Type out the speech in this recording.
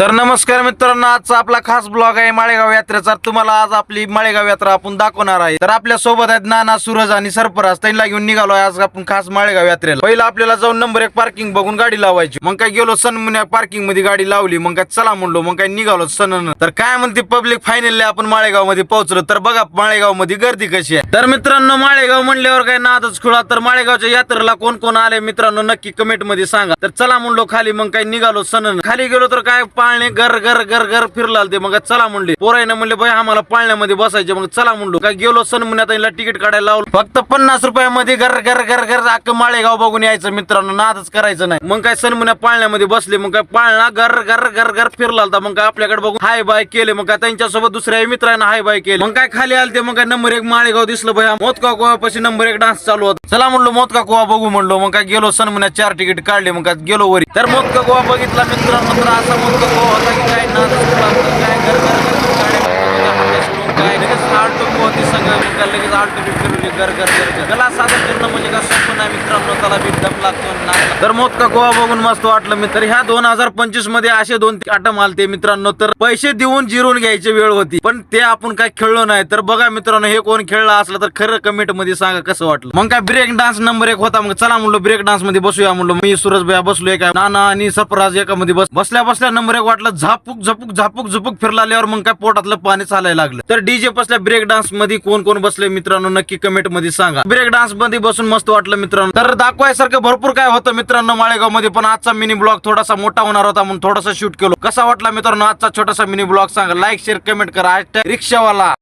तर नमस्कार मित्रांनो, आजचा आपला खास ब्लॉग आहे माळेगाव यात्रेचा। तुम्हाला आज आपली माळेगाव यात्रा आपण दाखवणार आहे। तर आपल्या सोबत आहेत नाना, सूरज आणि सरफराज। त्यांना घेऊन निघालो आज आपण खास माळेगाव यात्रेला। पहिला आपल्याला जाऊन नंबर 1 पार्किंग बघून गाडी लावायची। मग काय गेलो सनमुन्या पार्किंग मध्ये गाडी लावली। मग काय चला म्हणलो, मग काय निघालो सनन। तर काय म्हणते पब्लिक, फायनली आपण माळेगाव मध्ये पोहोचलो। तर बघा माळेगाव मध्ये गर्दी कशी आहे। तर मित्रांनो, माळेगाव म्हणल्यावर काय नादच खुळा। तर माळेगावच्या यात्रेला कोण कोण आले मित्रांनो नक्की कमेंट मध्ये सांगा। तर चला म्हणलो खाली, मग काय निघालो सनन। खाली गेलो तर काय पाळणे घर घर घर घर फिरला ते। मग चला म्हणले, पोरायनं म्हणले बाई आम्हाला पाळण्यामध्ये बसायचे। मग चला म्हणलो, काय गेलो सनमुन्यात तिकीट काढायला लावलं। फक्त 50 रुपयामध्ये घर घर घर घर अख्खं माळेगाव बघून यायचं मित्रांनो, नादच करायचं नाही। मग काय सनमुन्या पाळण्यामध्ये बसले। मग काय पाळणा घर घर घर घर फिरला होता। मग काय आपल्याकडे बघून हाय बाय केले। मग काय त्यांच्यासोबत दुसऱ्या मित्रांना हाय बाय केले। मग काय खाली आलते। मग काय नंबर 1 माळेगाव दिसलं भया। मोदका गोवापाशी नंबर 1 डान्स चालू होता। चला म्हणलो मोदका गोवा बघू म्हणलो। मग काय गेलो सनमुन्यात 4 तिकीट काढले। मग काय गेलो वरी। तर मोदका गोवा बघितला मित्रांनो। तर असा मोदका गोवा होता की काय नादच काय घर घर लगेच आलटो फिरवली घर घर घर गला सादर करणं म्हणजे का सोपं नाही मित्रांनो। त्याला बी दम लागतो ना। तर मोदका गोवा बघून मस्त वाटलं मी। तर ह्या 2025 मध्ये असे 2 आटम आलते मित्रांनो। तर पैसे देऊन जिरून घ्यायची वेळ होती, पण ते आपण काय खेळलो नाही। तर बघा मित्रांनो, हे कोण खेळला असलं तर खरं कमेंट मध्ये सांगा कसं वाटलं। मग काय ब्रेक डान्स नंबर 1 होता। मग चला म्हणलो ब्रेक डान्स मध्ये बसूया म्हणलो। मी सूरज भैया बसलोय, काय नाना आणि सरफराज एका मध्ये बसल्या बसल्या नंबर 1 वाटलं। झापूक झपूक झापूक झपूक फिरलाल्यावर मग काय पोटातलं पाणी चालायला लागलं। तर डीजे बसल्या ब्रेक डान्स मध्ये कोण कोण बसले मित्रांनो नक्की कमेंट मध्ये सांगा। ब्रेक डान्स मध्ये बसून मस्त वाटलं मित्रांनो। तर दाखवायसारखं भरपूर काय होतं मित्रांनो माळेगाव मध्ये, पण आजचा मिनी ब्लॉग थोडासा मोठा होणार होता म्हणून थोडासा शूट केलो। कसा वाटला मित्रांनो आजचा छोटासा मिनी ब्लॉग सांगा। लाईक शेअर कमेंट करा। #रिक्षावाला